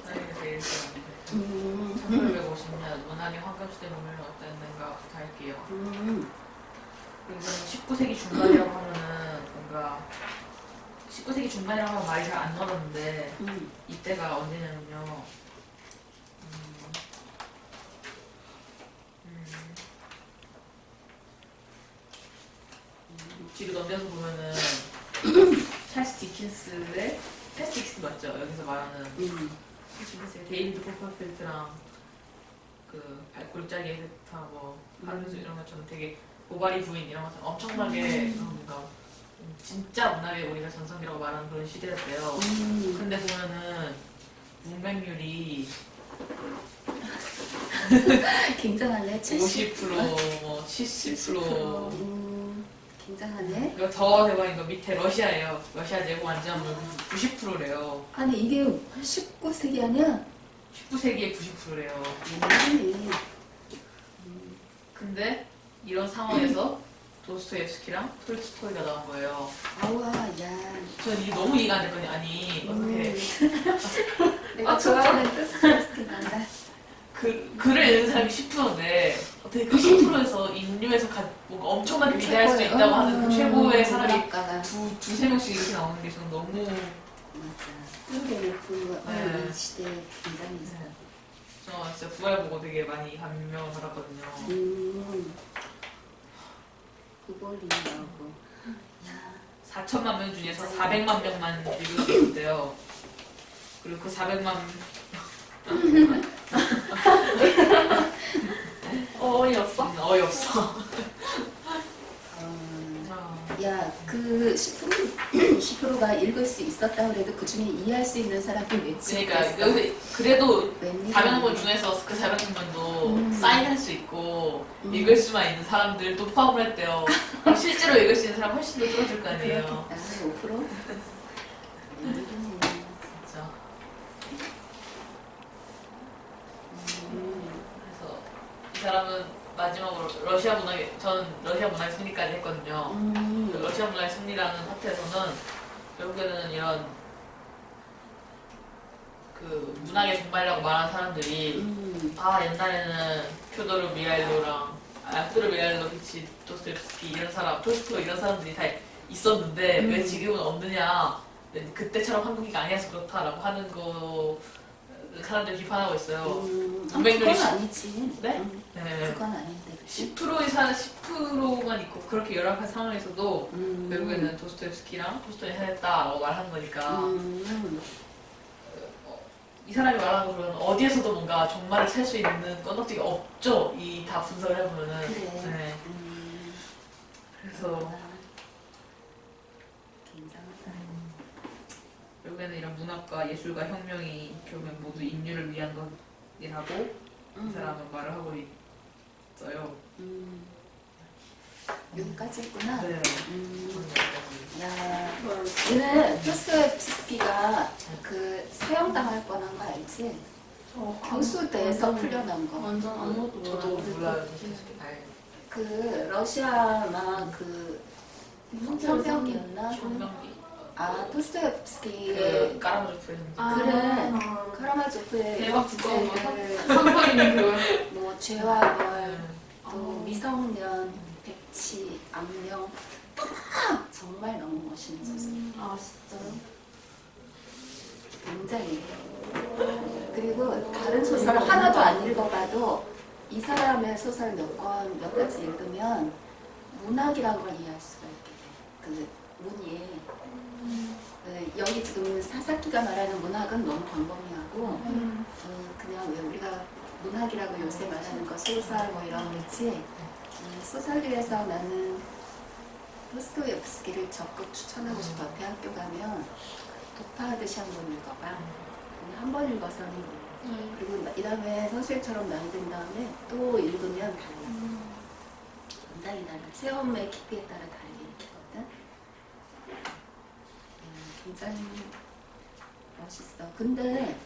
제일 좋아하는 1850년 문학의 황금시대 문명을 어땠는가 부탁할게요. 그리고 19세기 중반이라고 하면은 뭔가 19세기 중반이라고 하면 말이 잘 안 나오는데 이때가 언제냐면요. 뒤로 넘겨서 보면은 찰스 디킨스의 찰스 디킨스 맞죠? 여기서 말하는 디킨스의 데이비드 코퍼필드랑 그 골짜기 에세타 뭐 하루수 이런 것처럼 되게 모발이 부인 이런 것처럼 엄청나게 뭔가 진짜 문학의 우리가 전성기라고 말하는 그런 시대였대요. 근데 보면은 문맹률이 굉장하네. 50%, 뭐 70%. 굉장하네. 이거 더 대박인 거 밑에 러시아예요. 러시아 내고 완전 90%래요. 아니 이게 19세기 아니야? 19세기에 90%래요. 아니. 근데 이런 상황에서 도스토옙스키랑 톨스토이가 나온 거예요. 아와, 야. 저는 이게 너무 이해가 안 됐거든요. 아니 어떻게 내가 좋아하는 도스토옙스키 난다. 글을 읽는 사람이 10%인데 어떻게 그 10%에서 인류에서 뭔가 엄청나게 위대할 수 있다고 하는 그 최고의 사람이 두세 명씩 이렇게 나오는 게 저는 너무 맞아. 한국의 이 시대에 굉장히 있어요. 저 진짜 부활 보고 되게 많이 감명을 받았거든요. 그걸이 나오고. 야. 4천만 명 중에서 400만 명만 읽을 수 있대요. 그리고 그 400만 어이없어? 어이없어. 야, 그 10%가 읽을 수 있었다 그래도 그 중에 이해할 수 있는 사람이 몇 그러니까 여기 그래도 웬일이야. 400명 중에서 그 400명도 사인할 수 있고 읽을 수만 있는 사람들도 포함을 했대요. 그럼 실제로 읽을 수 있는 사람 훨씬 더 줄어들 거 아니에요. 그렇겠다. 5%? 웬일이네. 진짜. 그래서 이 사람은 마지막으로 러시아 문학의 전 러시아 문학의 승리까지 했거든요. 러시아 문학의 승리라는 파트에서는 결국에는 이런 그 문학의 종말이라고 말하는 사람들이 아 옛날에는 퓨도르 미하일로비치, 도스토옙스키 이런 사람, 톨스토이 이런 사람들이 다 있었는데 왜 지금은 없느냐? 그때처럼 한국이가 아니어서 그렇다라고 하는 거 사람들 비판하고 있어요. 그건 아니지. 네? 네. 그건 아닌데. 10%만 있고 그렇게 열악한 상황에서도 결국에는 도스토옙스키랑 톨스토이 해냈다라고 말하는 거니까 이 사람이 말하는 거는 어디에서도 뭔가 종말을 찰 수 있는 건덕지가 없죠. 이 다 분석을 해보면은. 그래. 네. 그래서 굉장하다. 결국에는 이런 문학과 예술과 혁명이 결국엔 모두 인류를 위한 것이라고 이 사람은 말을 하고 있어요. 여기까지 했구나. 네. 야, 얘는 도스토옙스키가 그 사형당할 뻔한 거 알지? 교수대에서 풀려난 거. 완전 아무것도 저도 몰라요. 그 러시아 막 그 무슨 천병기였나? 총병기. 아, 도스토옙스키의 그 까라마조프의 그래. 카라마조프의 대박 두꺼운 거. 선보이는 그 뭐 죄와 벌, 또 미성년, 백치, 악령 정말 너무 멋있는 소설. 아 진짜요? 굉장히. 그리고 다른 소설 하나도 안 읽어봐도 이 사람의 소설 몇 가지 읽으면 문학이란 걸 이해할 수가 있게 돼. 그 문이. 여기 지금 사사키가 말하는 문학은 너무 광범위하고 그냥 왜 우리가 문학이라고 요새 말하는 거 소설 뭐 이런 거 있지. 소설 중에서 나는 도스토옙스키를 적극 추천하고 싶어. 대학교 가면 독파하듯이 한번 읽어봐. 한 번 읽어서는 그리고 이 다음에 선생님처럼 나이 든 다음에 또 읽으면 달라. 굉장히 달라. 체험의 깊이에 따라 다르게 읽히거든. 굉장히 멋있어. 근데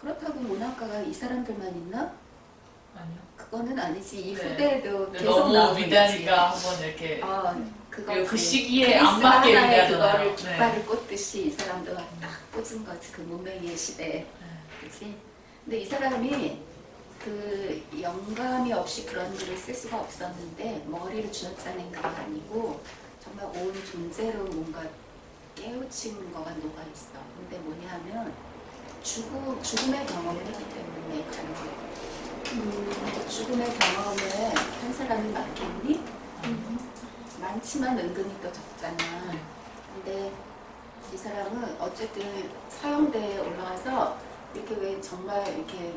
그렇다고 문학가가 이 사람들만 있나? 아니요. 그거는 아니지. 이 네. 후대에도 계속 너무 나오고 위대하니까 한번 이렇게 그거 그 시기에 안 맞게 하나에 위대하잖아요. 그거를 깃발을 꽂듯이 이 사람도 딱 꽂은 거지. 그 문맹의 시대에. 그치? 근데 이 사람이 그 영감이 없이 그런 글을 쓸 수가 없었는데 머리를 쥐어짜낸 글이 아니고 정말 온 존재로 뭔가 깨우친 거가 녹아있어. 근데 뭐냐면 죽음의 경험을 했기 때문에 가는 거야. 죽음의 경험을 한 사람이 많겠니? 많지만 은근히 또 적잖아. 근데 이 사람은 어쨌든 사형대에 올라와서 이렇게 왜 정말 이렇게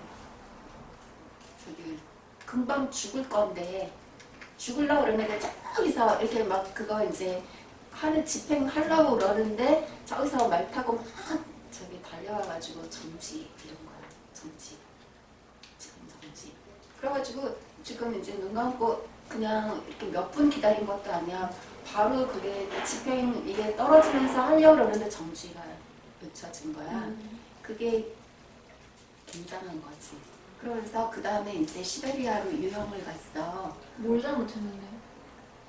저기 금방 죽을 건데 죽으려고 그러는데 저기서 이렇게 막 그거 이제 하는 집행하려고 그러는데 저기서 말 타고 막 저기 달려와가지고 정지 이런 거야. 정지. 지금 정지. 그래가지고 지금 이제 눈 감고 그냥 이렇게 몇 분 기다린 것도 아니야. 바로 그게 집행 이게 떨어지면서 하려고 그러는데 정지가 외쳐진 거야. 그게 굉장한 거지. 그러면서 그 다음에 이제 시베리아로 유형을 갔어. 뭘 잘못했는데?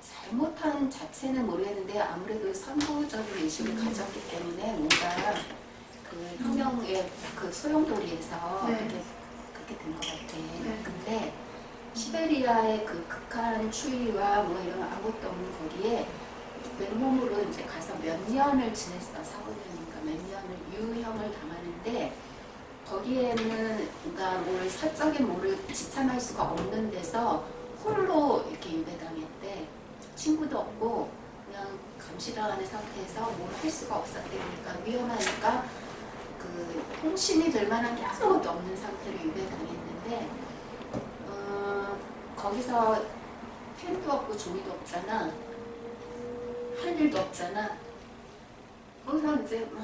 잘못한 자체는 모르겠는데 아무래도 선구적인 의식을 가졌기 때문에 뭔가 그 혁명의 그 소용돌이에서 네. 그렇게 된 것 같아. 네. 근데 시베리아의 그 극한 추위와 뭐 이런 아무것도 없는 거기에 맨몸으로 이제 가서 몇 년을 지냈어. 4~5년인가 몇 년을 유형을 당하는데 거기에는 그러니까 뭘 사적인 뭐를 지참할 수가 없는 데서 홀로 이렇게 유배당했대. 친구도 없고 그냥 감시당하는 상태에서 뭘 할 수가 없었대니까 위험하니까 그 통신이 될 만한 게 아무것도 없는 상태로 유배당했는데 거기서 펜도 없고 종이도 없잖아. 할 일도 없잖아. 거기서 이제 막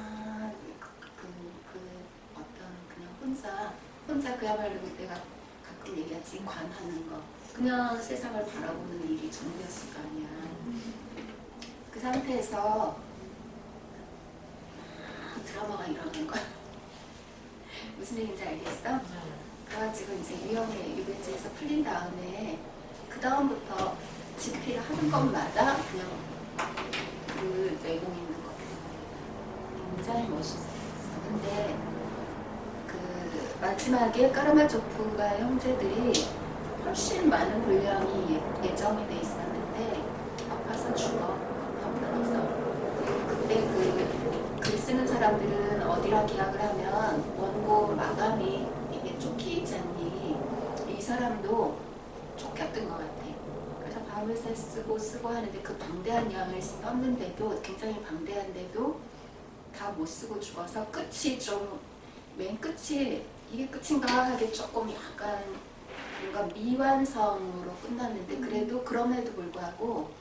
혼자 그야말로 내가 가끔 얘기하지 관하는 거 그냥 세상을 바라보는 일이 전부였을 거 아니야. 그 상태에서 드라마가 일어난 거야. 무슨 얘기인지 알겠어? 그래가지고 이제 위험해 유배지에서 풀린 다음에 그 다음부터 집필을 하는 것마다 그냥 그 내공 있는 거 굉장히 멋있었어. 근데 마지막에 까라마조프가 형제들이 훨씬 많은 분량이 예정이 돼 있었는데 아파서 죽어. 병들어서. 그때 글 쓰는 사람들은 어디라 기약을 하면 원고 마감이 이게 쫓기 있지 않니? 이 사람도 쫓겼던 것 같아. 그래서 밤을 새 쓰고 하는데 그 방대한 양을 썼는데도 굉장히 방대한데도 다 못 쓰고 죽어서 끝이 좀 맨 끝이 이게 끝인가 하게 조금 약간 뭔가 미완성으로 끝났는데 그래도 그럼에도 불구하고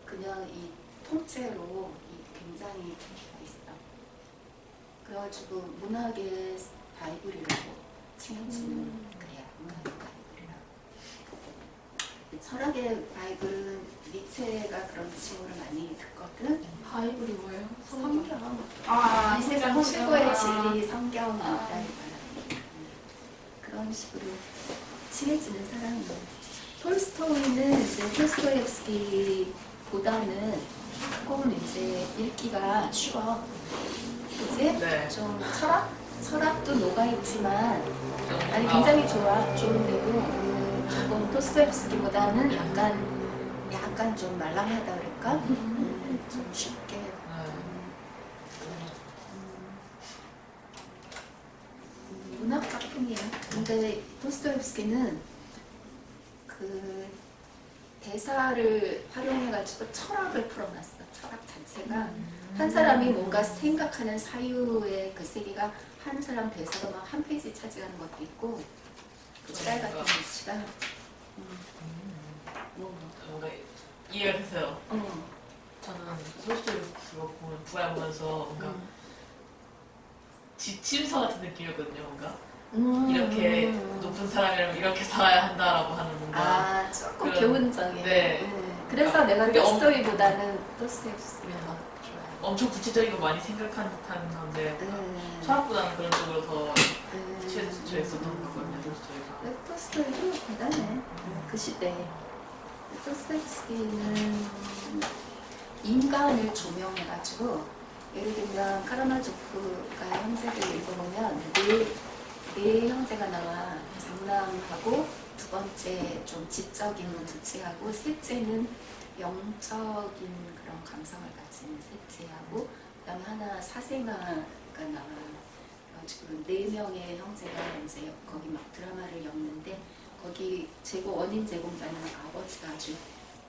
그냥 이 통째로 굉장히 있어. 그래가지고 문학의 바이블이라고 칭해지는 그래요. 문학의 바이블이라고. 철학의 바이블은 니체가 그런 칭호를 많이 듣거든. 바이블이 뭐예요? 성경. 아, 이 세상 최고의 아. 진리 성경이다. 그런 식으로 친해지는 사람이에요. 톨스토이는 이제 토스토옙스키보다는 조금 이제 읽기가 쉬워. 그치? 네. 좀 철학도 녹아있지만 아니 굉장히 좋은데도 조금 토스토옙스키보다는 약간 좀 말랑하다 그럴까? 좀 쉽게. 문학 작품이야. 근데 토스토옙스키는 그 대사를 활용해가지고 철학을 풀어놨어. 철학 자체가 한 사람이 뭔가 생각하는 사유의 그 세계가 한 사람 대사가 막 한 페이지 차지하는 것도 있고 그 짤 같은 글씨가 뭔가 이해가 됐어요. 저는 소스토리 그거 보면 부활 보면서 뭔가 지침서 같은 느낌이었거든요. 뭔가 이렇게 높은 사람이라면 이렇게 살아야 한다라고 하는 뭔가 조금 그런- 교훈적인. 네. 그래서 내가 그게 토스토이보다는 토스토옙스키가 더 좋아해. 엄청 구체적인 거 많이 생각한 듯한 건데 철학보다는 그런 쪽으로 더 취했었던 거거든요. 토스토리가. 토스토이도 대단해. 그 시대에. 토스토옙스키는 인간을 조명해가지고 예를 들면 카라마조프가 형제들 읽어보면 늘 네 형제가 나와. 장남하고 두 번째 좀 지적인 건 둘째하고 셋째는 영적인 그런 감성을 가진 셋째하고 그다음에 하나 사생아가 나와. 지금 4명의 형제가 이제 거기 막 드라마를 엮는데 거기 원인 제공자는 아버지가 아주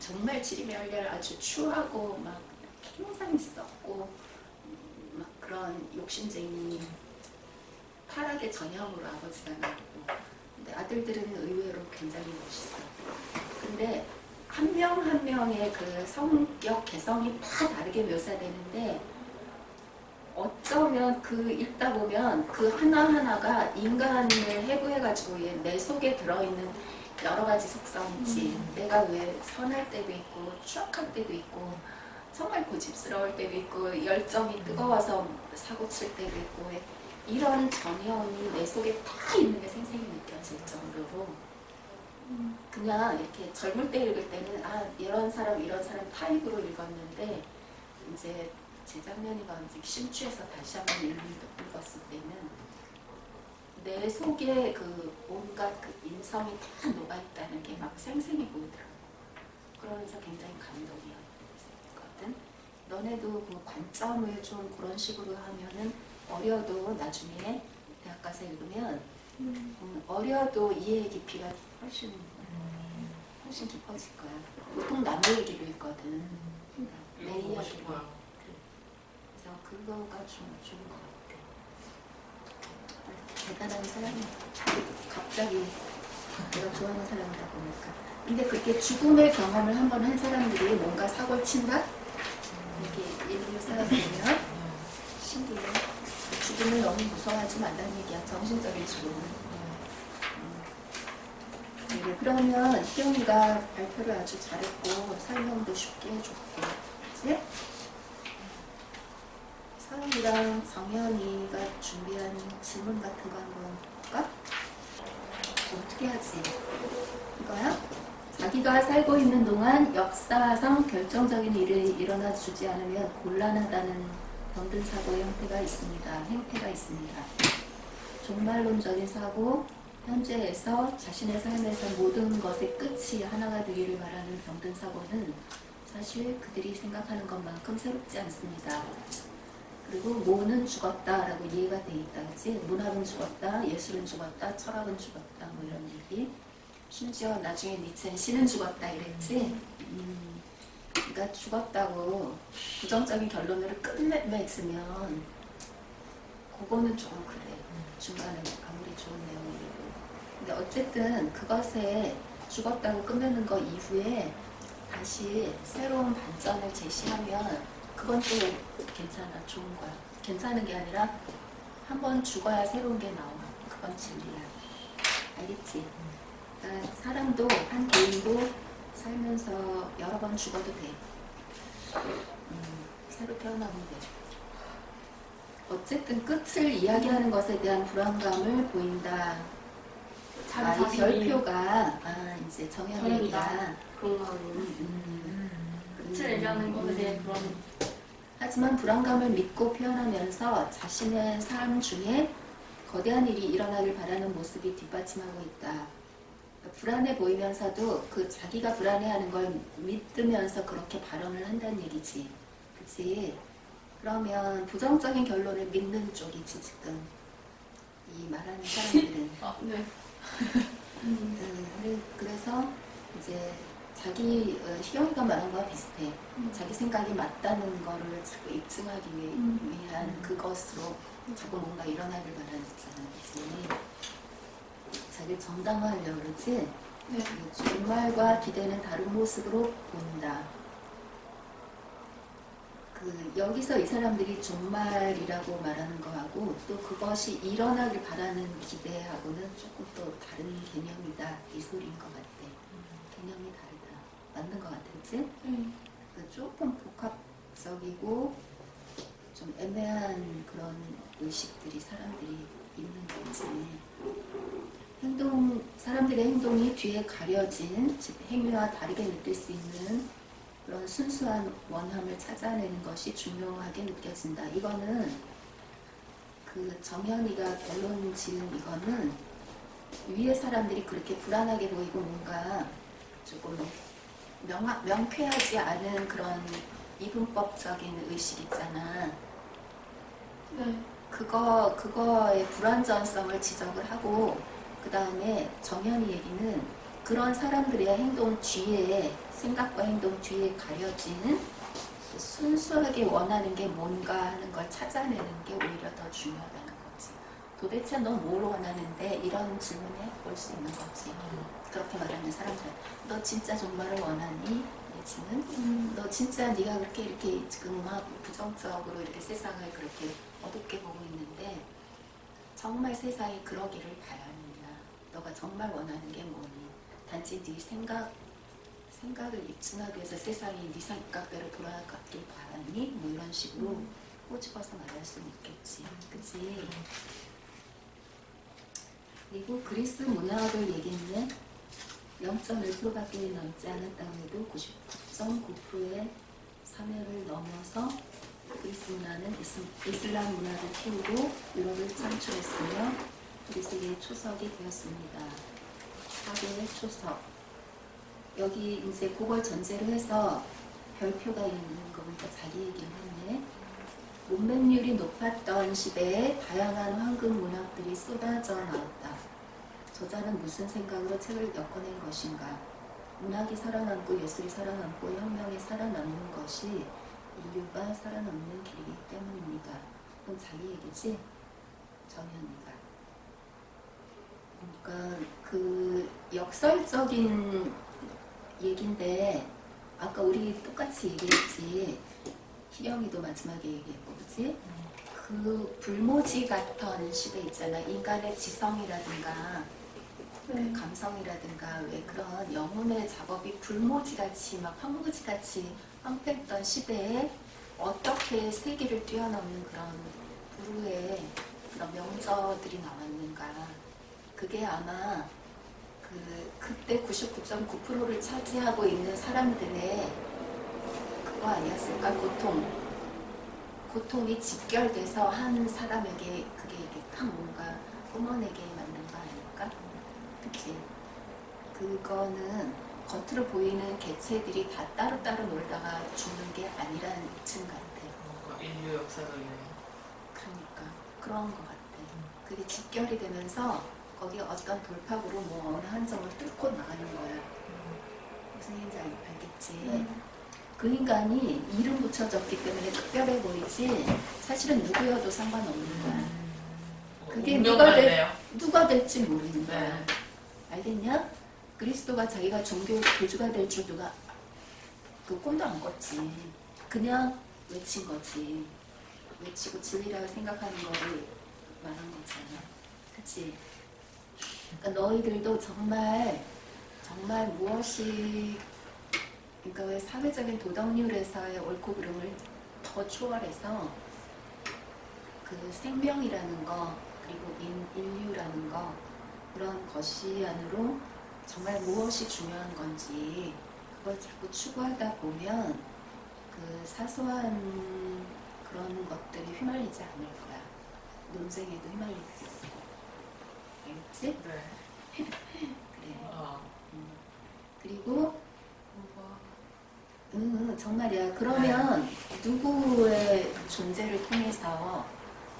정말 지리멸렬 아주 추하고 막 굉장히 썩고 막 그런 욕심쟁이 타락의 전형으로 아버지가 나오고 근데 아들들은 의외로 굉장히 멋있어. 근데 한 명 한 명의 그 성격 개성이 다 다르게 묘사되는데 어쩌면 그 읽다 보면 그 하나하나가 인간을 해부해가지고 내 속에 들어있는 여러 가지 속성이지. 내가 왜 선할 때도 있고 추악할 때도 있고 정말 고집스러울 때도 있고 열정이 뜨거워서 사고 칠 때도 있고 이런 전형이 내 속에 다 있는 게 생생히 느껴질 정도로 그냥 이렇게 젊을 때 읽을 때는 이런 사람 타입으로 읽었는데 이제 재작년인가 이제 심취해서 다시 한번 읽었을 때는 내 속에 그 온갖 그 인성이 다 녹아있다는 게 막 생생히 보이더라고. 그러면서 굉장히 감동이었거든. 너네도 그 관점을 좀 그런 식으로 하면은 어려도 나중에 대학 가서 읽으면 어려도 이해의 깊이가 훨씬 깊어질 거야. 보통 남의 얘기를 읽거든. 내 이야기를. 그래서 그거가 좀 좋은 것 같아. 대단한 사람이야. 갑자기 내가 좋아하는 사람이다 보니까. 근데 그렇게 죽음의 경험을 한번 한 사람들이 뭔가 사고를 친다? 이렇게 읽는 사람 보면 신기해. 죽음을 너무 무서워하지 말라는 얘기야. 정신적인 죽음은. 네, 그러면 희영이가 발표를 아주 잘했고 설명도 쉽게 해줬고 그치? 서영이랑 정연이가 준비한 질문 같은 거 한번 볼까? 어떻게 하지? 이거야? 자기가 살고 있는 동안 역사상 결정적인 일이 일어나 주지 않으면 곤란하다는 병든 사고의 형태가 있습니다. 종말론적인 사고, 현재에서 자신의 삶에서 모든 것의 끝이 하나가 되기를 바라는 병든 사고는 사실 그들이 생각하는 것만큼 새롭지 않습니다. 그리고 모는 죽었다라고 이해가 돼 있다, 그치? 문학은 죽었다, 예술은 죽었다, 철학은 죽었다, 뭐 이런 얘기. 심지어 나중에 니체는 신은 죽었다 이랬지? 그러니까 죽었다고 부정적인 결론으로 끝맺으면 그거는 좀 그래. 중간에 아무리 좋은 내용이고. 근데 어쨌든 그것에 죽었다고 끝내는 거 이후에 다시 새로운 반전을 제시하면 그건 또 괜찮아. 좋은 거야. 괜찮은 게 아니라 한번 죽어야 새로운 게 나와. 그건 진리야. 알겠지? 그러니까 사람도 한 개인도 살면서 여러 번 죽어도 돼. 새로 태어나면 돼. 어쨌든 끝을 이야기하는 것에 대한 불안감을 보인다. 이 별표가 이제 정연이다. 그런 거 끝을 얘기하는 것에 대해 그런. 하지만 불안감을 믿고 표현하면서 자신의 삶 중에 거대한 일이 일어나길 바라는 모습이 뒷받침하고 있다. 불안해 보이면서도 그 자기가 불안해하는 걸 믿으면서 그렇게 발언을 한다는 얘기지. 그치? 그러면 부정적인 결론을 믿는 쪽이지 지금 이 말하는 사람들은. 네. 그래서 이제 자기 희영이가 말한 거와 비슷해. 자기 생각이 맞다는 거를 자꾸 입증하기 위한 그것으로 자꾸 뭔가 일어나길 바라는 거잖아. 그치? 자기를 정당화하려고 그러지? 네. 종말과 기대는 다른 모습으로 본다. 여기서 이 사람들이 종말이라고 말하는 거하고 또 그것이 일어나길 바라는 기대하고는 조금 또 다른 개념이다. 이 소리인 것 같아. 개념이 다르다. 맞는 것 같아. 그치? 조금 복합적이고 좀 애매한 그런 의식들이 사람들이 있는 거지. 사람들의 행동이 뒤에 가려진 즉 행위와 다르게 느낄 수 있는 그런 순수한 원함을 찾아내는 것이 중요하게 느껴진다. 이거는 그 정현이가 결론 지은 이거는 위에 사람들이 그렇게 불안하게 보이고 뭔가 조금 명쾌하지 않은 그런 이분법적인 의식 있잖아. 네. 그거의 불완전성을 지적을 하고, 그 다음에 정현이 얘기는 그런 사람들의 행동 뒤에, 생각과 행동 뒤에 가려진 순수하게 원하는 게 뭔가 하는 걸 찾아내는 게 오히려 더 중요하다는 거지. 도대체 너 뭘 원하는데? 이런 질문을 해볼 수 있는 거지. 그렇게 말하는 사람들, 너 진짜 정말을 원하니? 내지는 너 진짜 네가 그렇게 이렇게 지금 막 부정적으로 이렇게 세상을 그렇게 어둡게 보고 있는데 정말 세상이 그러기를 바라느냐? 너가 정말 원하는 게 뭐니? 단지 네 생각을 입증하기 위해서 세상이 네 생각대로 돌아가길 바라니? 뭐 이런 식으로 꼬집어서 말할 수는 있겠지. 그치? 그리고 그리스 문화학을 얘기했네. 0.1%밖에 남지 않았다고 해도 99.9%의 사멸을 넘어서 그리스 문화는 이슬람 문화를 키우고 유럽을 창출했으며 그리스의 초석이 되었습니다. 사계의 초석. 여기 이제 그걸 전제로 해서 별표가 있는 거 보니까 자기 얘기를 했네. 문맹률이 높았던 시대에 다양한 황금 문학들이 쏟아져 나왔다. 저자는 무슨 생각으로 책을 엮어낸 것인가? 문학이 살아남고 예술이 살아남고 혁명이 살아남는 것이 인류가 살아남는 길이기 때문입니다. 그건 자기 얘기지? 정현이가. 그러니까 그 역설적인 얘기인데 아까 우리 똑같이 얘기했지. 희영이도 마지막에 얘기했고, 그치? 그 불모지 같던 시대 있잖아. 인간의 지성이라든가 네. 감성이라든가 왜 그런 영혼의 작업이 불모지같이 막 황무지같이 황폐했던 시대에 어떻게 세기를 뛰어넘는 그런 부르의 그런 명저들이 나왔는가. 그게 아마 그때 99.9%를 차지하고 있는 사람들의 그거 아니었을까? 고통이 직결돼서 한 사람에게 그게 이렇게 딱 뭔가 뿜어내게 만든 거 아닐까? 그치? 그거는 겉으로 보이는 개체들이 다 따로따로 놀다가 죽는 게 아니라는 층 같아. 뭔가 인류 역사가 있네. 그러니까 그런 거 같아. 그게 직결이 되면서 거기에 어떤 돌파구로 뭐 어느 한점을 뚫고 나가는 거야. 무슨 얘기인지 알겠지? 그 인간이 이름 붙여졌기 때문에 특별해 보이지 사실은 누구여도 상관없는 거야. 그게 누가 될지 모르는 거야. 네. 알겠냐? 그리스도가 자기가 종교 교주가 될 줄 누가 그 꿈도 안 꿨지. 그냥 외친 거지. 외치고 진리라고 생각하는 거를 말한 거잖아. 그치? 그러니까 너희들도 정말 무엇이 그러니까 왜 사회적인 도덕률에서의 옳고 그름을 더 초월해서 그 생명이라는 거 그리고 인류라는 거 그런 것이 안으로 정말 무엇이 중요한 건지 그걸 자꾸 추구하다 보면 그 사소한 그런 것들이 휘말리지 않을 거야. 논쟁에도 휘말리지 않고. 알겠지? 네. 그래. 아. 그리고 정말이야. 그러면 누구의 존재를 통해서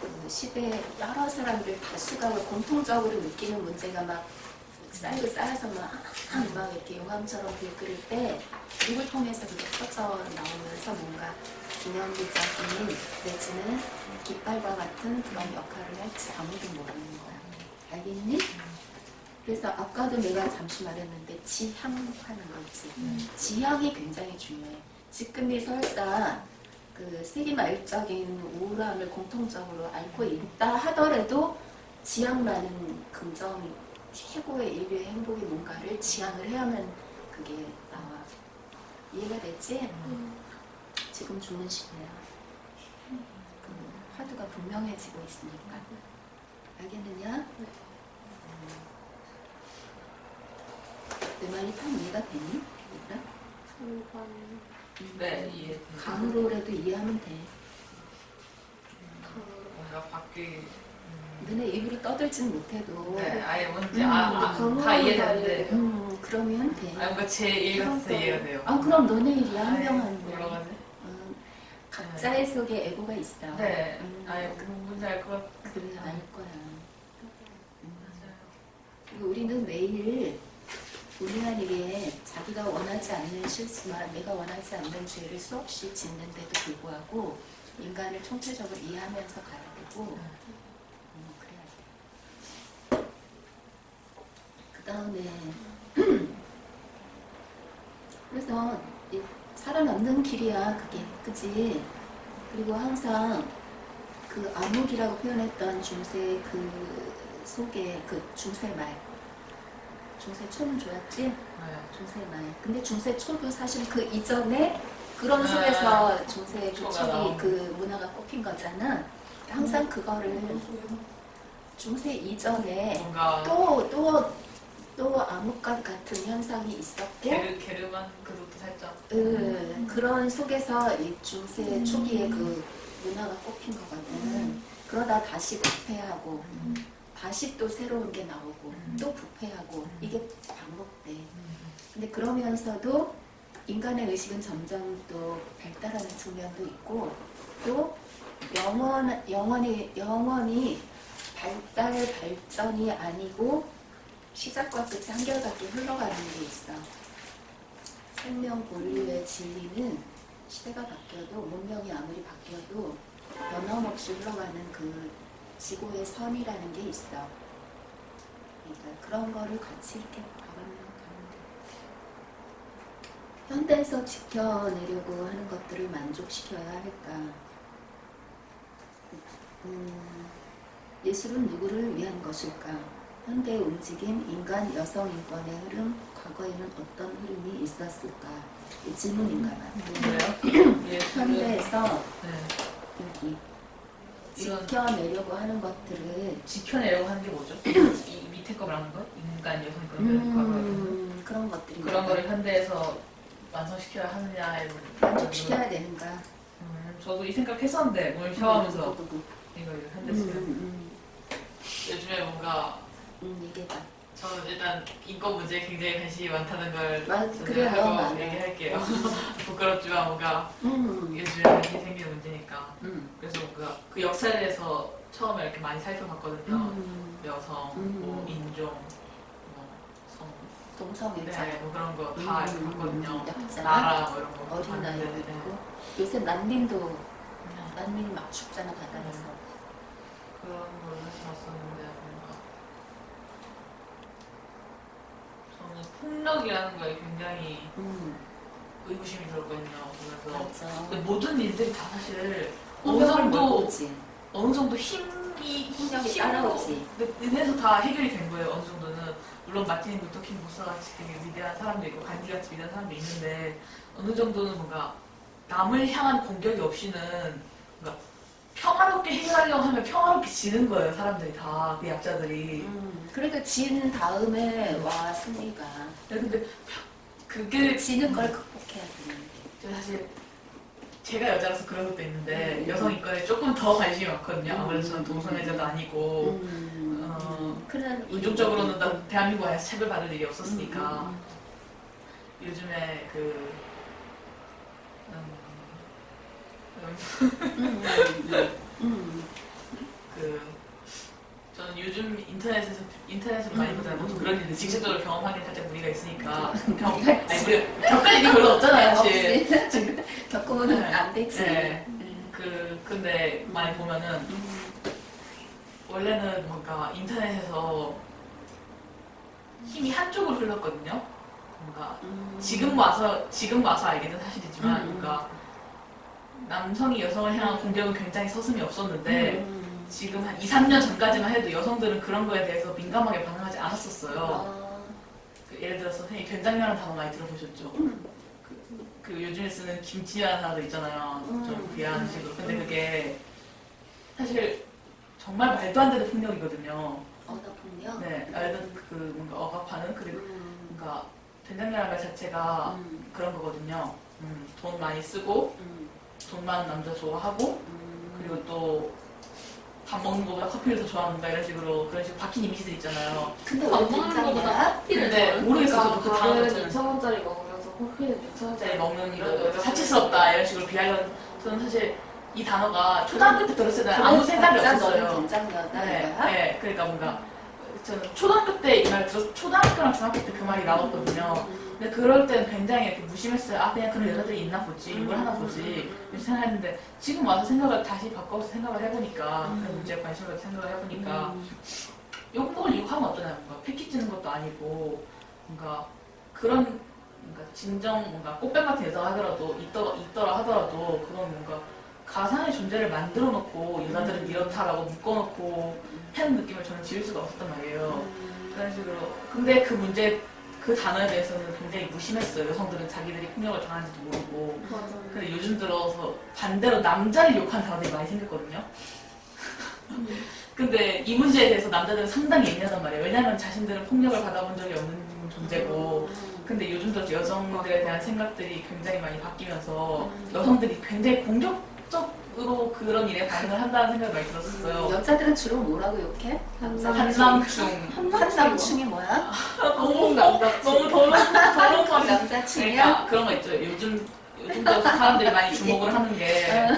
그 시대 여러 사람들 다수가 공통적으로 느끼는 문제가 막 쌓여서 막 이렇게 용암처럼 끓을 때 누굴 통해서 그게 터져 나오면서 뭔가 기념비적인 내지는 깃발과 같은 그런 역할을 할지 아무도 모르는 거야. 알겠니? 그래서 아까도 내가 잠시 말했는데 지향하는 거지. 지향이 굉장히 중요해. 지금이 설사 그 세기말적인 우울함을 공통적으로 앓고 있다 하더라도 지향라는 긍정 최고의 인류의 행복이 뭔가를 지향을 해야만 그게 나와. 이해가 됐지? 지금 좋은 시기야. 그 화두가 분명해지고 있으니까. 알겠느냐? 내 말이 다 이해가 되니? 얘들아? 네, 이해. 감으로라도 이해하면 돼. 뭔가 바뀌. 너네 입으로 떠들진 못해도 네, 아예 뭔지 그거는 다 이해되는데. 그러면 돼. 뭔가 제 일 같아서 이해가 돼요. 그럼 너네 일이야 한 명 한 여러 명. 가지. 각자의 속에 에고가 있어. 네, 뭔지 알 것 같아. 그래 알 거야. 맞아요. 그리고 우리는 매일 본의 아니게 자기가 원하지 않는 실수나 내가 원하지 않는 죄를 수없이 짓는데도 불구하고 인간을 총체적으로 이해하면서 가야 되고 그래야 돼. 그 다음에 그래서 살아남는 길이야 그게 그치? 그리고 항상 그 암흑이라고 표현했던 중세 그 속에 그 중세말 중세 초는 좋았지? 네. 중세 말. 근데 중세 초도 사실 그 이전에 그런 속에서 중세 그 초가 초기 나오는. 그 문화가 꼽힌 거잖아. 항상 그거를 중세 이전에 뭔가 또 암흑과 같은 현상이 있었고 게르만 그것도 살짝. 그런 속에서 이 중세 초기에 그 문화가 꼽힌 거거든. 그러다 다시 부패하고 다시 또 새로운 게 나오고 또 부패하고 이게 반복돼. 근데 그러면서도 인간의 의식은 점점 또 발달하는 측면도 있고 또 영원히 발전이 아니고 시작과 끝이 한결같게 흘러가는 게 있어. 생명 본류의 진리는 시대가 바뀌어도 문명이 아무리 바뀌어도 변함없이 흘러가는 그 지구의 선이라는 게 있어. 그러니까 그런 거를 같이 이렇게 가면 돼. 현대에서 지켜내려고 하는 것들을 만족시켜야 할까? 예술은 누구를 위한 것일까? 현대의 움직임, 인간, 여성 인권의 흐름, 과거에는 어떤 흐름이 있었을까? 이 질문인가 봐. 뭐예요? 현대에서 네. 여기 이건- 지켜내려고 하는 것들을 지켜내려고 하는 게 뭐죠? 이 밑에 거 말하는 거? 인간 여성 그런 그런 것들이 그런 거를 현대에서 완성시켜야 하느냐에 만족시켜야 되는가? 저도 이 생각했었는데 오늘 샤워하면서 이거 현대식 요즘에 뭔가 얘기해봐. 저는 일단 인권 문제에 굉장히 관심이 많다는 걸 그래, 하고 너무 많아. 얘기할게요. 부끄럽지만 뭔가 음. 요즘에 많이 생기는 문제니까 그래서 뭔가 그 역사에 대해서 처음에 이렇게 많이 살펴봤거든요. 여성, 뭐 인종, 뭐 성, 동성애자, 네, 뭐 그런 거 다 이렇게 봤거든요. 약자, 나라 뭐 이런 거 어린 아이도 봤는데, 있고 요새 난민 막 죽잖아 바다에서. 그런 걸 사실 봤었는데 뭔가 저는 폭력이라는 거에 굉장히 의구심이 들었거든요. 그래서 맞아. 근데 모든 일들이 다 사실 어느 정도 폭력이 따라오지. 은에서 다 해결이 된 거예요. 어느 정도는 물론 마틴 루터 킹 목사 같이 되게 위대한 사람도 있고 간디 같이 위대한 사람도 있는데 어느 정도는 뭔가 남을 향한 공격이 없이는 뭔가 평화롭게 해결하려고 하면 평화롭게 지는 거예요. 사람들이 다 그 약자들이. 그래도 진 다음에 와 승리가. 근데 그게 지는 걸 극복해야 되는데. 사실 제가 여자라서 그런 것도 있는데 여성 인권에 조금 더 관심이 많거든요. 아무래도 저는 동성애자도 아니고 운종적으로는 대한민국 안에서 차별받을 일이 없었으니까 요즘에 저는 요즘 인터넷으로 많이 보잖아요. 뭐 그런 일을 직접적으로 경험하기는 살짝 무리가 있으니까 겪을 일이 별로 없잖아요, 사실. 겪으면 안 되지. 네. 근데 많이 보면은 원래는 뭔가 인터넷에서 힘이 한쪽으로 흘렀거든요. 뭔가 지금 와서 알게 된 사실이지만 뭔가 남성이 여성을 향한 공격은 굉장히 서슴이 없었는데 지금 한 2, 3년 전까지만 해도 여성들은 그런 거에 대해서 민감하게 반응하지 않았었어요. 예를 들어서 선생님 된장이라는 단어 많이 들어보셨죠? 그 요즘에 쓰는 김치라는 단어도 있잖아요. 좀 비하하는 식으로. 근데 그게 사실 정말 말도 안 되는 폭력이거든요. 폭력? 네, 알던 그 뭔가 억압하는 그리고 뭔가 된장이라는 말 자체가 그런 거거든요. 돈 많이 쓰고 돈 많은 남자 좋아하고 그리고 또 밥 먹는 거보다 커피를 더 좋아하는가 이런 식으로 그런 식으로 박힌 이미지들 있잖아요. 근데 밥 왜 먹는 거보다 긴장이야? 커피를 근데 좋아해. 모르겠어요. 저도 그 밥은 단어는 2,000원짜리 먹으면서 커피는 6,000원짜리 먹는 거 사치스럽다 이런 식으로 비하하는 저는 사실 이 단어가 초등학교 때 들었을 때는 아무 생각이 너는 없었어요. 긴장이었다 네, 이거야? 네, 그러니까 뭔가 저는 초등학교 때 이 말 들었 초등학교랑 중학교 때 그 말이 나왔거든요. 근데 그럴 때는 굉장히 이렇게 무심했어요. 아 그냥 그런 여자들이 있나 보지, 이걸 하나 보지 이렇게 생각했는데 지금 와서 생각을 다시 바꿔서 생각을 해보니까 그런 문제에 관심을 가지고 생각을 해보니까 욕먹을 욕하면 어떠냐 뭔가 패키지는 것도 아니고 뭔가 그런 뭔가 진정 뭔가 꽃뱀 같은 여자가 하더라도 있더라 하더라도 그런 뭔가 가상의 존재를 만들어 놓고 여자들은 이렇다라고 묶어놓고 하는 느낌을 저는 지울 수가 없었단 말이에요. 그런 식으로 근데 그 문제 그 단어에 대해서는 굉장히 무심했어요. 여성들은 자기들이 폭력을 당하는지도 모르고. 맞아. 근데 요즘 들어서 반대로 남자를 욕하는 단어들이 많이 생겼거든요. 근데 이 문제에 대해서 남자들은 상당히 예민하단 말이에요. 왜냐하면 자신들은 폭력을 받아본 적이 없는 존재고 근데 요즘 들어서 여성들에 대한 생각들이 굉장히 많이 바뀌면서 여성들이 굉장히 공격적으로 그런 일에 반응을 한다는 생각이 많이 들었어요. 여자들은 주로 뭐라고 욕해? 한남충. 한남충이 뭐야? 너무 더러운 거 남자충이야? 그러니까 그런 거 있죠. 요즘 들어서 사람들이 많이 주목을 하는 게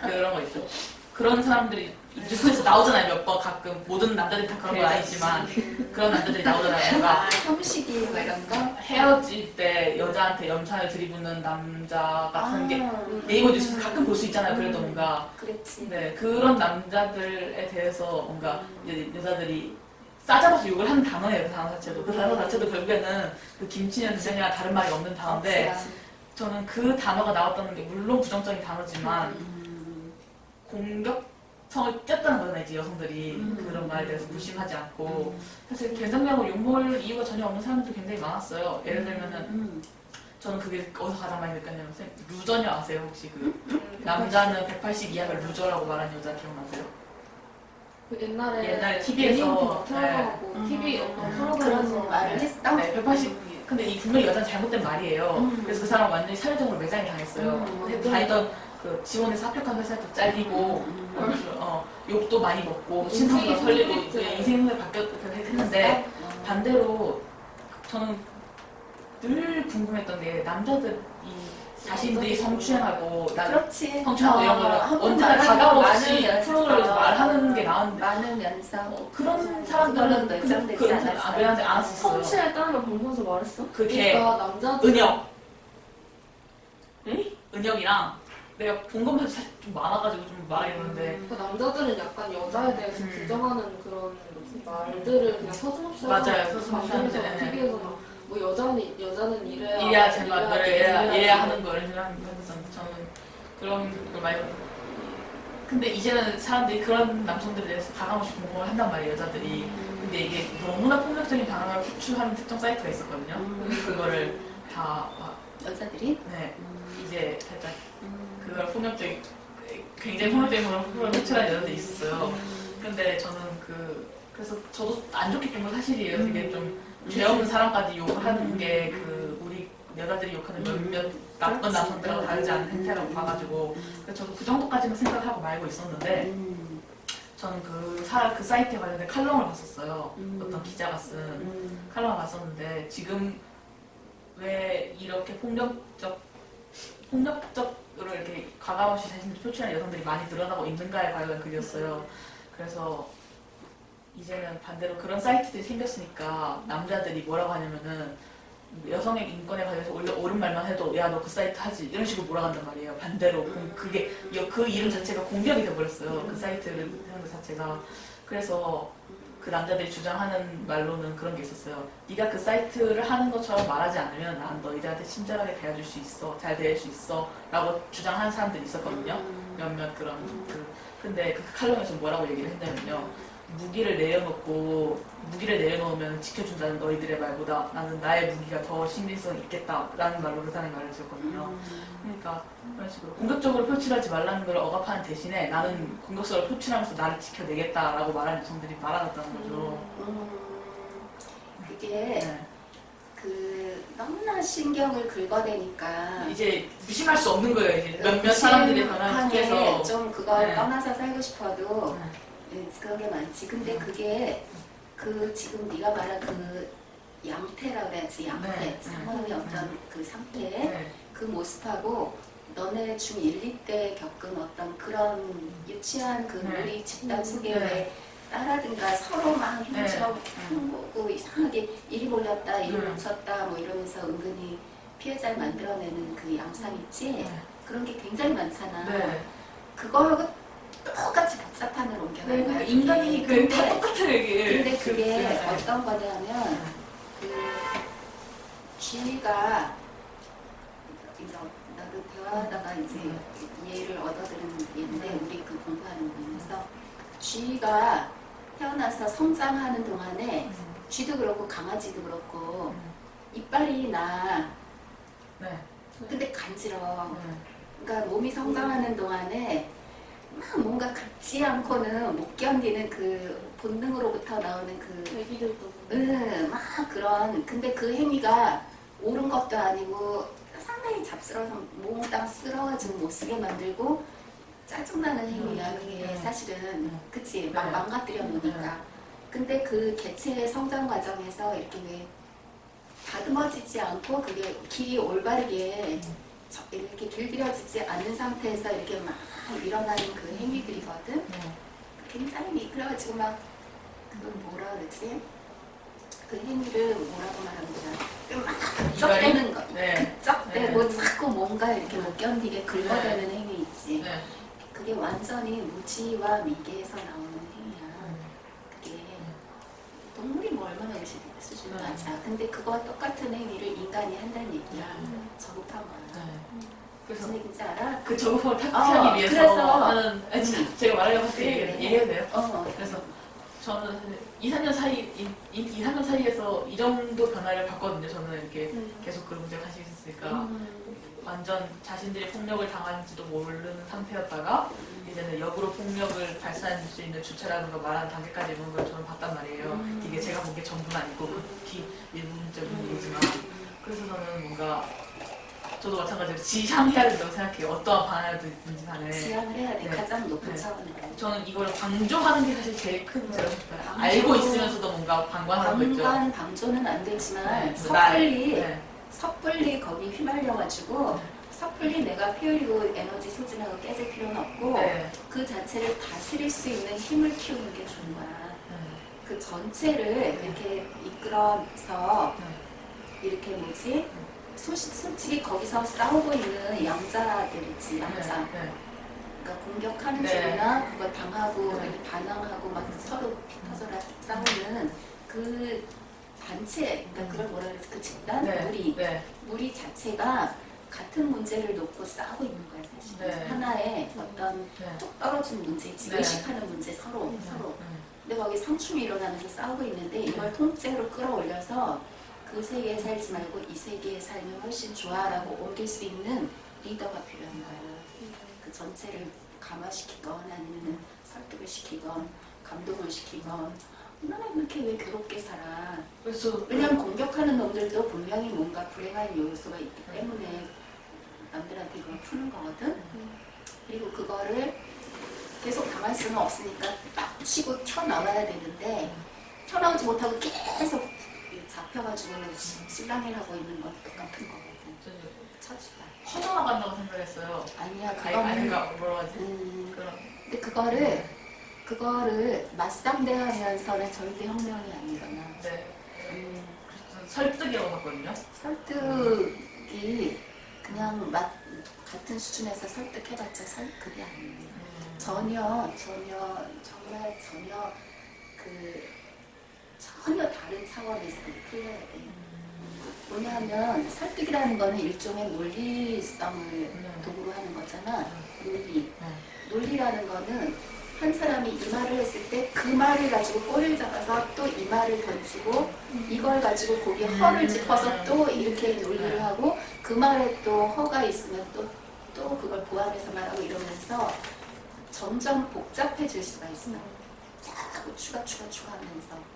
그런 거 있죠. 그런 사람들이 뉴스에서 나오잖아요. 몇 번 가끔 모든 남자들이 다 그런 건 아니지만 그런 남자들이 나오잖아요. 뭔가 형식이 뭐 이런 거? 헤어질 때 여자한테 염산을 들이붓는 남자 같은 게 네이버 뉴스 가끔 볼 수 있잖아요. 그래도 뭔가 그랬지. 네 그런 남자들에 대해서 뭔가 이제 여자들이 싸잡아서 욕을 하는 단어예요. 그 단어 자체도. 그 단어 자체도 결국에는 그 김치년 주장이랑 다른 말이 없는 단어인데 없어요. 저는 그 단어가 나왔다는 게 물론 부정적인 단어지만 공격성을 띄었다는 거잖아요. 이제 여성들이 그런 말에 대해서 무심하지 않고 사실 개성적으로 욕먹을 이유가 전혀 없는 사람들도 굉장히 많았어요. 예를 들면은 저는 그게 어디서 가장 많이 느꼈냐면 루저녀 아세요? 혹시 그 남자는 180 이하가 루저라고 말하는 여자 기억나세요? 그 옛날에 옛날에 TV에서 틀어가고 TV 어떤 그런 프로그램에서 말을 했어? 네, 180 근데 이 분명히 여자는 잘못된 말이에요. 그래서 그 사람 완전히 사회적으로 매장이 당했어요. 다니던 그 지원에서 합격한 회사도 잘리고 욕도 많이 먹고 신상도 설리고 이제 인생을 바뀌었고 했는데 반대로 저는 늘 궁금했던 게 남자들이 자신들이 성추행하고 그렇지. 성추행하고 이런 거를 한번 언제나 말하면 가감없이 많으면서. 프로그램에서 말하는 게 나은데 많으면서 그런 사람들은 매장되지 않았어요. 매장되지 않았어요. 성취했다는 걸 보면서 말했어? 그게 그러니까 남자들 은혁 은혁이랑 내가 본 것만 사실 좀 많아가지고 좀 말하겠는데 그 남자들은 약간 여자에 대해서 부정하는 그런 말들을 그냥 서슴없이 맞아요. 서슴없이 하는데, 네. TV에서 뭐 여자는 이래야 이래야 제발 너를 이래야 하는 거 이런 식으로 하면서 저는 그런 걸 많이 봤거든요. 근데 이제는 사람들이 그런 남성들에 대해서 가감없이 공부를 한단 말이에요. 여자들이. 근데 이게 너무나 폭력적인 반응을 표출하는 특정 사이트가 있었거든요. 그거를 다 막, 여자들이? 네, 이제 살짝 그걸 굉장히 폭력적인 걸 표출하는 여자들이 있었어요. 근데 저는 그래서 저도 안 좋게 본 건 사실이에요. 되게 좀 죄 없는 사람까지 욕을 하는 게 그 우리 여자들이 욕하는 몇몇 나쁜 남성들하고 다르지 않은 행태라고 봐가지고 그래서 저도 그 정도까지는 생각을 하고 말고 있었는데 저는 그 사이트에 관련된 칼럼을 봤었어요. 어떤 기자가 쓴 칼럼을 봤었는데 지금 왜 이렇게 폭력적으로 이렇게 과감없이 자신을 표출하는 여성들이 많이 늘어나고 있는가에 관련된 글이었어요. 그래서 이제는 반대로 그런 사이트들이 생겼으니까 남자들이 뭐라고 하냐면은 여성의 인권에 관해서 옳은 말만 해도 야 너 그 사이트 하지 이런 식으로 몰아간단 말이에요. 반대로 그게 그 이름 자체가 공격이 돼버렸어요. 그 사이트를 하는 것 자체가. 그래서 그 남자들이 주장하는 말로는 그런 게 있었어요. 네가 그 사이트를 하는 것처럼 말하지 않으면 난 너희들한테 친절하게 대해줄 수 있어, 잘 대할 수 있어 라고 주장하는 사람들이 있었거든요. 몇몇 그런 근데 그 칼럼에서 뭐라고 얘기를 했냐면요. 무기를 내려놓으면 지켜준다는 너희들의 말보다 나는 나의 무기가 더 신빙성이 있겠다라는 말로 그 사람이 말을 했었거든요. 그러니까 그런 식으로 공격적으로 표출하지 말라는 걸 억압하는 대신에 나는 공격적으로 표출하면서 나를 지켜내겠다라고 말하는 여성들이 많아졌다는 거죠. 그게 네. 너무나 신경을 긁어대니까 이제 무심할 수 없는 거예요. 이제 몇몇 사람들이 변화를 통해서 좀 그걸 네. 떠나서 살고 싶어도 네, 그런 게 많지. 근데 그게 그 지금 네가 말한 그 양태라 그래야지. 양태. 네. 상황의 어떤 그 상태. 네. 그 모습하고 너네 중1, 2때 겪은 어떤 그런 유치한 그 네. 우리 집단 속에 네. 왜 딸아든가 서로 막 힘주고 하고 이상하게 이리 몰렸다 이리 네. 묻혔다 뭐 이러면서 은근히 피해자를 만들어내는 그 양상 있지? 네. 그런 게 굉장히 많잖아. 네. 그거하고 똑같이 복사판을 옮겨가는 네. 거야. 그러니까 인간이 그게. 다 똑같은 얘기예요. 근데 그게 네. 어떤 거냐면 그 쥐가 이제 나도 대화하다가 이제 이해를 얻어들은 얘인데 우리 그 공부하는 거에서 쥐가 태어나서 성장하는 동안에 쥐도 그렇고 강아지도 그렇고 이빨이 나. 네. 근데 간지러워. 네. 그러니까 몸이 성장하는 동안에 막 뭔가 갖지 않고는 못 견디는 그 본능으로부터 나오는 그 애기들도 막 그런 근데 그 행위가 옳은 것도 아니고 상당히 잡스러워서 몽땅 쓸어가지고 못 쓰게 만들고 짜증나는 행위야 그게 사실은 그치 막 네. 망가뜨려 놓으니까 근데 그 개체의 성장 과정에서 이렇게 왜 다듬어지지 않고 그게 길이 올바르게 이렇게 길들여지지 않는 상태에서 이렇게 막 일어나는 그 행위들이거든 굉장히 그래가지고 막 그걸 뭐라 그러지? 그 행위를 뭐라고 말하는 거야? 막 급적대는 거. 네. 급적대고 네. 자꾸 뭔가 이렇게 못 견디게 긁어대는 행위 있지. 네. 그게 완전히 무지와 미개에서 나오는 행위야. 그게 동물이 뭐 얼마나 수준이 맞아. 근데 그거와 똑같은 행위를 인간이 한다는 얘기야. 저급한 거야. 네. 그래서 무슨 얘기인지 알아? 그 저거 탁피하기 위해서 그래서 하는 제가 말하려고 할 때 얘기해도 돼요? 그래서 저는 2, 3년 사이 2, 3년 사이에서 이 정도 변화를 봤거든요. 저는 이렇게 계속 그런 문제가 같이 있었으니까 완전 자신들이 폭력을 당한지도 모르는 상태였다가 이제는 역으로 폭력을 발산할 수 있는 주체라든가 말하는 단계까지 이런 걸 저는 봤단 말이에요. 이게 제가 본 게 전부는 아니고 극히 일부분적인 얘기지만 그래서 저는 뭔가 저도 마찬가지로 지향해야 된다고 생각해요. 어떠한 방향이든지 간에. 지향을 해야 돼. 네. 가장 높은 네. 차원으로. 저는 이걸 강조하는 게 사실 제일 큰 문제라고 생각해요. 알고 있으면서도 뭔가 방관하는 거 있죠. 방관, 방조는 안 되지만 네. 섣불리 거기 휘말려가지고 섣불리 내가 피 흘리고 에너지 소진하고 깨질 필요는 없고 네. 그 자체를 다스릴 수 있는 힘을 키우는 게 좋은 거야. 그 전체를 이렇게 이끌어서 이렇게 뭐지? 솔직히 거기서 싸우고 있는 양자들 있지, 양자. 네. 그러니까 공격하는 네. 쪽이나 그거 당하고 네. 이렇게 반항하고 막 서로 피터져라 싸우는 그 단체, 그러니까 그걸 뭐라 그러지? 그 집단? 무리. 네. 무리 자체가 같은 문제를 놓고 싸우고 있는 거야, 사실. 네. 하나의 어떤 네. 뚝 떨어진 문제지, 네. 의식하는 문제 서로. 근데 거기 상충이 일어나면서 싸우고 있는데 이걸 통째로 끌어올려서 그 세계에 살지 말고 이 세계에 살면 훨씬 좋아라고 옮길 수 있는 리더가 필요한 거야. 그 전체를 감화시키건 아니면 설득을 시키건 감동을 시키건 너네 이렇게 왜 괴롭게 살아? 그래서 왜냐면 공격하는 놈들도 분명히 뭔가 불행한 요소가 있기 때문에 남들한테 그걸 푸는 거거든. 그리고 그거를 계속 당할 수는 없으니까 딱 치고 튀어나와야 되는데 튀어나오지 못하고 계속 잡혀가지고 실랑이를 하고 있는 건 똑같은 거거든. 처지가. 퍼져나간다고 생각했어요. 아니야, 아니, 그거는. 그러니까 뭐라고 하지? 그런. 근데 그거를 맞상대하면서는 절대 혁명이 아니거나. 네. 그래서 설득이라고 봤거든요. 설득이 그냥 같은 수준에서 설득해봤자 그게 아니에요. 전혀 다른 차원에서 풀려야 돼. 뭐냐면 설득이라는 거는 일종의 논리성을 도구로 하는 거잖아. 논리라는 거는 한 사람이 이 말을 했을 때 그 말을 가지고 꼬리를 잡아서 또 이 말을 던지고 이걸 가지고 거기에 허를 짚어서 또 이렇게 논리를 하고 그 말에 또 허가 있으면 또 그걸 보완해서 말하고 이러면서 점점 복잡해질 수가 있어. 자꾸 추가하면서.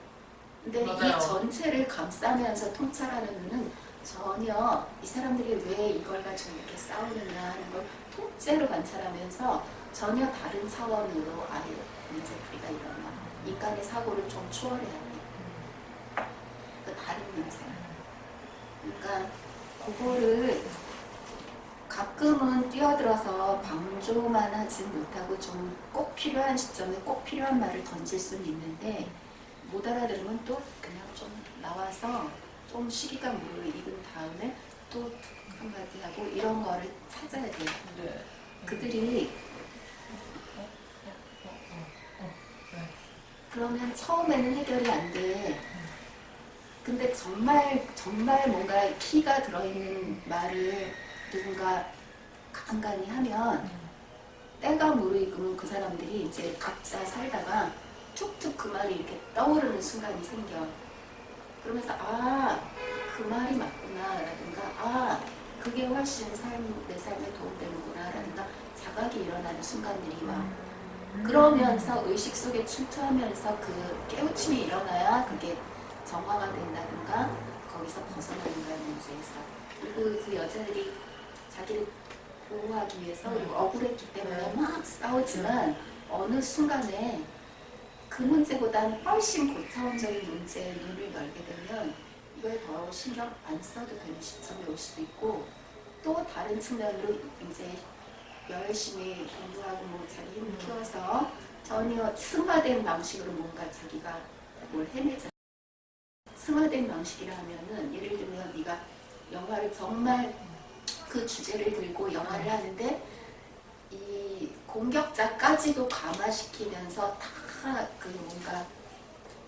근데 맞아요. 이 전체를 감싸면서 통찰하는 눈은 전혀 이 사람들이 왜 이걸 가지고 이렇게 싸우느냐 하는 걸 통째로 관찰하면서 전혀 다른 차원으로 아예 문제풀이가 일어나. 인간의 사고를 좀 초월해야 돼. 그 다른 문제. 그러니까 그거를 가끔은 뛰어들어서 방조만 하진 못하고 좀 꼭 필요한 시점에 꼭 필요한 말을 던질 수는 있는데 못 알아들으면 또 그냥 좀 나와서 좀 시기가 무르익은 다음에 또 한마디 하고 이런 거를 찾아야 돼요. 네. 그들이 그러면 처음에는 해결이 안 돼. 근데 정말 뭔가 키가 들어있는 말을 누군가 간간히 하면 때가 무르익으면 그 사람들이 이제 각자 살다가 툭툭 그 말이 이렇게 떠오르는 순간이 생겨. 그러면서 그 말이 맞구나 라든가 그게 훨씬 내 삶에 도움되는구나 라든가 자각이 일어나는 순간들이 와. 그러면서 의식 속에 침투하면서 그 깨우침이 일어나야 그게 정화가 된다든가 거기서 벗어나는 거야 문제에서. 그리고 그 여자들이 자기를 보호하기 위해서 그리고 억울했기 때문에 막 싸우지만 어느 순간에 그 문제보다는 훨씬 고차원적인 문제에 눈을 열게 되면 이거에 더 신경 안 써도 되는 시점이 올 수도 있고 또 다른 측면으로 이제 열심히 공부하고 뭐 자기 힘을 키워서 전혀 승화된 방식으로 뭔가 자기가 뭘 해내자. 승화된 방식이라 하면은 예를 들면 네가 영화를 정말 그 주제를 들고 영화를 하는데 이 공격자까지도 감화시키면서 다 그 뭔가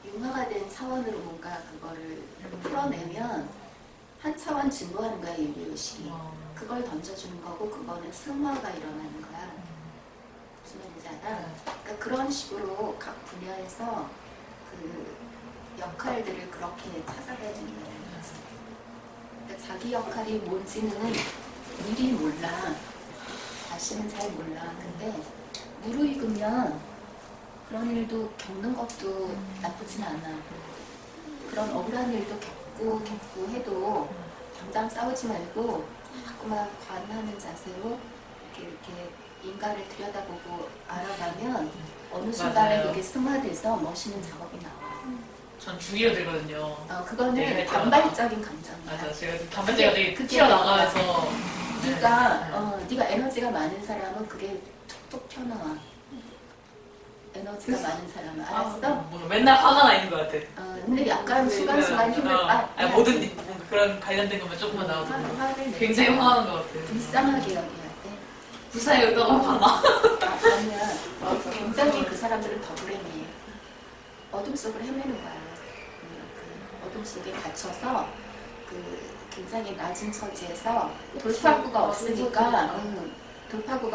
융화가 된 차원으로 뭔가 그거를 풀어내면 한 차원 진보하는 거야 인류의식이. 그걸 던져주는 거고 그거는 승화가 일어나는 거야. 무슨 말인지 알아? 그러니까 그런 식으로 각 분야에서 그 역할들을 그렇게 찾아가야 된다는 거지. 그러니까 자기 역할이 뭔지는 미리 몰라. 다시는 잘 몰라. 근데 무르익으면 그런 일도 겪는 것도 나쁘진 않아. 그런 억울한 일도 겪고 해도 당장 싸우지 말고 자꾸만 관하는 자세로 이렇게 인간을 들여다보고 알아가면 어느 순간에 맞아요. 그게 승화돼서 멋있는 작업이 나와. 전 죽이려 들거든요. 그거는 네, 단발적인 감정이야. 맞아, 제가 단발제가 되게 그게 튀어나가서 네가 에너지가 많은 사람은 그게 툭툭 튀어나와. 에너지가 많은 사람은 알았어? 뭐 맨날 화가 나 있는 것 같아. 근데 약간 순간순간 힘을 모든 뭔가 그런 관련된 것만 조금만 나와도 화를 굉장히 화나는 것 같아. 불쌍하게 여겨야 돼. 부산에 여기다가 화나. 아니면 굉장히 그 사람들은 더 불행해. 어둠 속을 헤매는 거야. 그 어둠 속에 갇혀서 그 굉장히 낮은 처지에서 돌파구가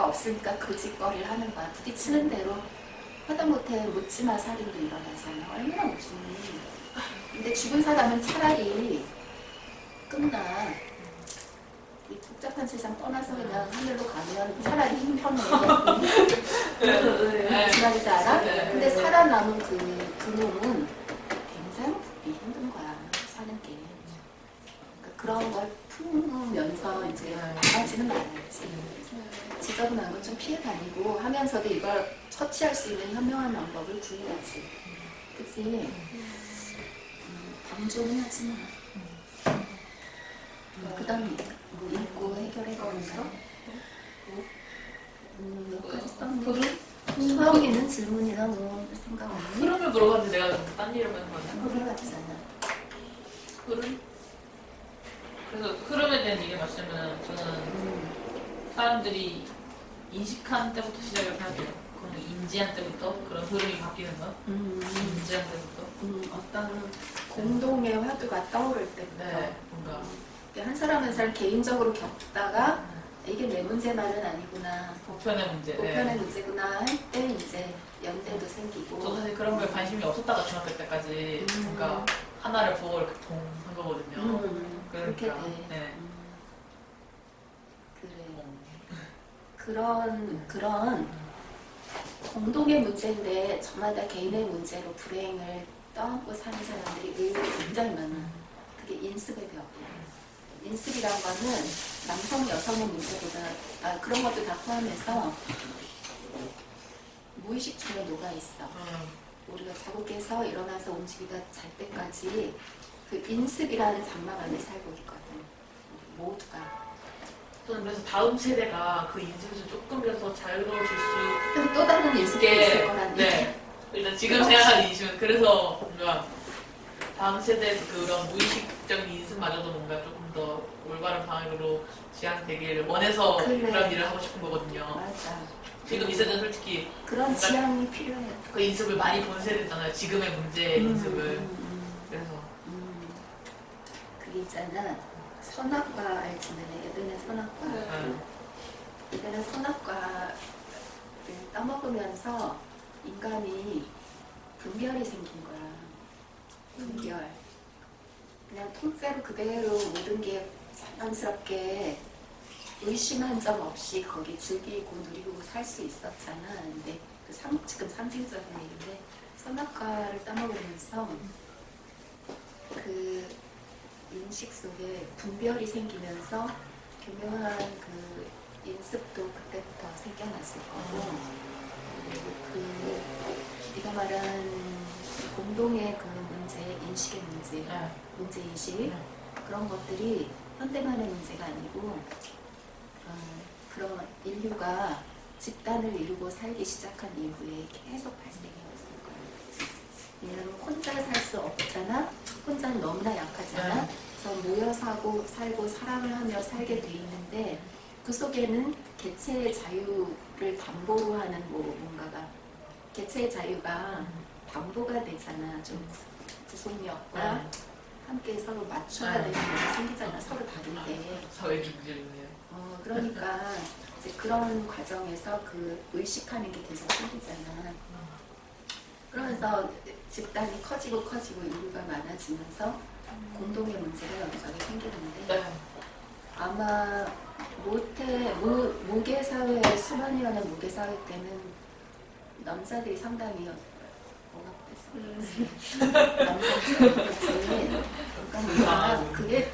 없으니까 그 짓거리를 하는 거야. 부딪히는 대로 하다못해 묻지마 살인도 일어나잖아. 얼마나 무서워. 근데 죽은 사람은 차라리 끝나. 이 복잡한 세상 떠나서 그냥 하늘로 가면 차라리 힘 편해. 무슨 말인지 알아? 근데 살아남은 그 놈은 굉장히 힘든 거야. 사는 게. 그러니까 그런 걸 품으면서 이제 나가지는 말아야지. 지저분한 건 좀 피해 다니고 하면서도 이걸 처치할 수 있는 현명한 방법을 구해야지. 그치? 방조는 하지 마. 그 다음 뭐 읽고 해결해가면서 몇 가지 썼는데 소영이는 질문이나 뭐 생각 없니? 흐름을 물어봤는데 내가 딴 일을 하는 거야. 흐름 같잖아. 흐름? 그래서 흐름에 대한 얘기를 마치면 저는 사람들이 인식한 때부터 시작을 해야 돼요. 그럼 인지한 때부터 그런 흐름이 바뀌는 거. 인지한 때부터. 어떤 공동의 화두가 떠오를 때부터. 네, 뭔가. 한 사람 한 사람 개인적으로 겪다가 이게 내 문제만은 아니구나. 보편의 문제. 보편의 문제구나 할 때 이제 연대도 생기고. 저도 사실 그런 거에 관심이 없었다가 중학교 때까지 뭔가 하나를 보고 이렇게 동한 거거든요. 그렇게 돼. 네. 그래. 그런 공동의 문제인데 저마다 개인의 문제로 불행을 떠안고 사는 사람들이 의외로 굉장히 많아. 그게 인습의 벽이야. 인습이란 거는 남성 여성의 문제보다 그런 것도 다 포함해서 무의식 중에 녹아 있어. 우리가 자고 깨서 일어나서 움직이다 잘 때까지 그 인습이라는 장막 안에 살고 있거든. 모두가. 저는 그래서 다음 세대가 그 인습에서 조금이라도 더 자유로워질 수 또 다른 인습이 있을 거라는 네. 일단 지금 생각하는 인식은 그래서 뭔가 다음 세대에서 그런 무의식적인 인습마저도 뭔가 조금 더 올바른 방향으로 지향되기를 원해서 그래. 그런 일을 하고 싶은 거거든요. 맞아. 지금 이 세대는 솔직히 그런 뭔가 지향이 필요해. 그 인습을 많이 본 세대잖아요. 지금의 문제의 인습을. 그래서 그게 있잖아. 선악과 알지는 예전에 선악과. 예전에 선악과를 떠먹으면서 인간이 분별이 생긴 거야. 분별. 그냥 통째로 그대로 모든 게 자연스럽게 의심한 점 없이 거기 즐기고 누리고 살 수 있었잖아. 근데 지금 상징적인 얘기인데 선악과를 따먹으면서 그 인식 속에 분별이 생기면서 교묘한 그 인습도 그때부터 생겨났을 거고 그 네가 말한 공동의 그 문제, 인식의 문제, 문제인식 그런 것들이 현대만의 문제가 아니고 그런 인류가 집단을 이루고 살기 시작한 이후에 계속 발생해왔을 거예요. 왜냐하면 혼자 살 수 없잖아. 혼자는 너무나 약하잖아. 그래서 모여 살고 사랑을 하며 살게 돼 있는데 그 속에는 개체의 자유를 담보로 하는 뭔가가 개체의 자유가 담보가 되잖아. 좀 구속력과 함께 서로 맞춰야 되는 게 생기잖아. 서로 다른데. 사회주의네요. 그러니까 이제 그런 과정에서 그 의식하는 게 계속 생기잖아. 그러면서 집단이 커지고 인류가 많아지면서 공동의 문제가 여기저기 생기는데 아마 모계 사회, 수많이 하는 모계 사회 때는 남자들이 상당히 억압됐어. 남자들이 그러니까 그게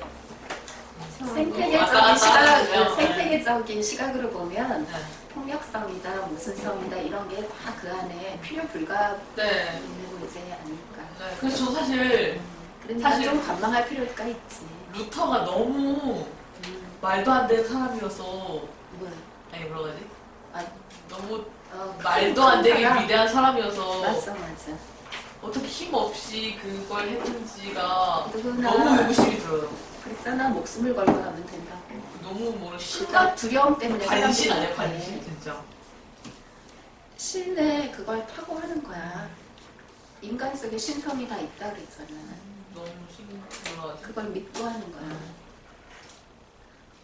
생태계적인 시각으로 보면 폭력성이다, 무슨 성이다 이런 게 다 그 안에 필요 불가 있는 문제 아닐까. 그래서 저 사실 그러니까 좀 관망할 필요가 있지. 루터가 너무 말도 안 되는 사람이어서 뭐야? 아니 뭐라고 하지? 너무 그 말도 안 되게 위대한 사람이어서 맞아. 어떻게 힘없이 그걸 했는지가 누구나 너무 의구심이 들어요. 그랬잖아. 목숨을 걸고 하면 된다고. 너무 뭐 그러니까 두려움 때문에 반신 아니야 사람들이 반신 진짜. 신에 그걸 타고 하는 거야. 인간 속에 신성이 다 있다 그랬잖아. 너무 신기하다. 그걸 믿고 하는 거야.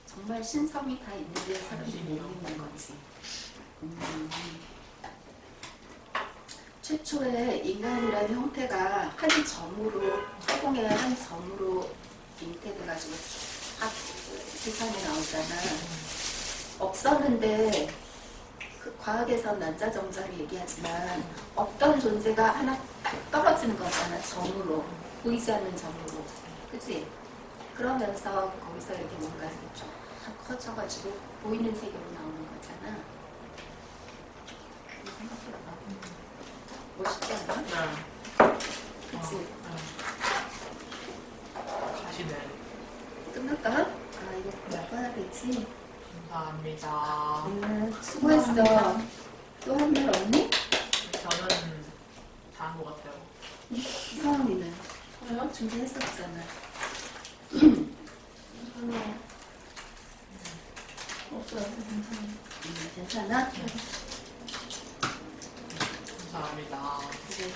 정말 신성이 다 있는데 사람들이 못 믿는 거지. 최초에 인간이라는 형태가 한 점으로, 허공의 한 점으로 잉태돼가지고 쫙 세상에 나오잖아. 없었는데 그 과학에선 난자정자를 얘기하지만 없던 존재가 하나 딱 떨어지는 거잖아. 점으로. 보이지 않는 점으로. 그치? 그러면서 거기서 이렇게 뭔가 쫙 커져가지고 보이는 세계로 나오는 거잖아. 생각해봐. 멋있지 않아? 그치? 가시네. 끝날까? 이거 몇 해야 되지? 감사합니다. 수고했어. 또 할 말 없니? 저는 다 한 것 같아요. 서원이는? 저요? 준비했었잖아. 없어요. 괜찮아요. 괜찮아? 감사합니다. 그래.